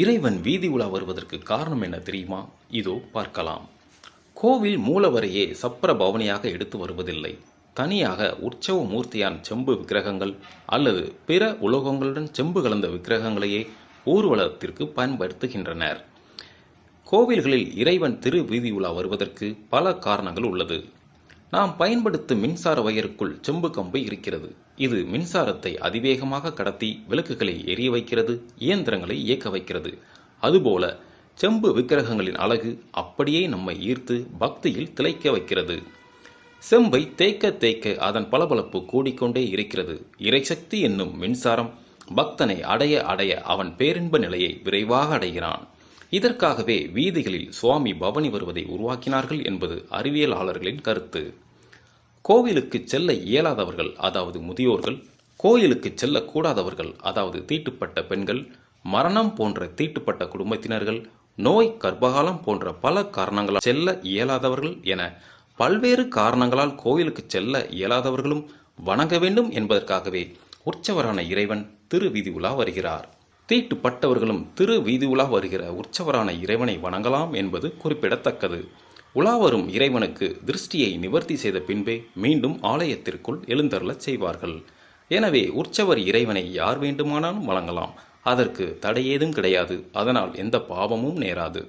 இறைவன் வீதி உலா வருவதற்கு காரணம் என்ன தெரியுமா? இதோ பார்க்கலாம். கோவில் மூலவரையே சப்பர பவனியாக எடுத்து வருவதில்லை. தனியாக உற்சவ மூர்த்தியான செம்பு விக்கிரகங்கள் அல்லது பிற உலோகங்களுடன் செம்பு கலந்த விக்கிரகங்களையே ஊர்வலத்திற்கு பயன்படுத்துகின்றனர். கோவில்களில் இறைவன் திரு வீதி உலா வருவதற்கு பல காரணங்கள் உள்ளது. நாம் பயன்படுத்தும் மின்சார வயருக்குள் செம்பு கம்பு இருக்கிறது. இது மின்சாரத்தை அதிவேகமாக கடத்தி விளக்குகளை எரிய வைக்கிறது, இயந்திரங்களை இயக்க வைக்கிறது. அதுபோல செம்பு விக்கிரகங்களின் அழகு அப்படியே நம்மை ஈர்த்து பக்தியில் திளைக்க வைக்கிறது. செம்பை தேய்க்க தேய்க்க அதன் பளபளப்பு கூடிக்கொண்டே இருக்கிறது. இறைசக்தி என்னும் மின்சாரம் பக்தனை அடைய அடைய அவன் பேரின்ப நிலையை விரைவாக அடைகிறான். இதற்காகவே வீதிகளில் சுவாமி பவனி வருவதை உருவாக்கினார்கள் என்பது அறிவியலாளர்களின் கருத்து. கோவிலுக்கு செல்ல இயலாதவர்கள், அதாவது முதியோர்கள், கோயிலுக்கு செல்லக்கூடாதவர்கள், அதாவது தீட்டுப்பட்ட பெண்கள், மரணம் போன்ற தீட்டுப்பட்ட குடும்பத்தினர்கள், நோய், கர்ப்பகாலம் போன்ற பல காரணங்களால் செல்ல இயலாதவர்கள் என பல்வேறு காரணங்களால் கோயிலுக்கு செல்ல இயலாதவர்களும் வணங்க வேண்டும் என்பதற்காகவே உற்சவரான இறைவன் திரு வீதி உலா வருகிறார். தீட்டுப்பட்டவர்களும் திரு வீதி உலா வருகிற உற்சவரான இறைவனை வணங்கலாம் என்பது குறிப்பிடத்தக்கது. உலாவரும் இறைவனுக்கு திருஷ்டியை நிவர்த்தி செய்த பின்பே மீண்டும் ஆலயத்திற்குள் எழுந்தருளச் செய்வார்கள். எனவே உற்சவர் இறைவனை யார் வேண்டுமானாலும் வணங்கலாம். அதற்கு தடையேதும் கிடையாது. அதனால் எந்த பாவமும் நேராது.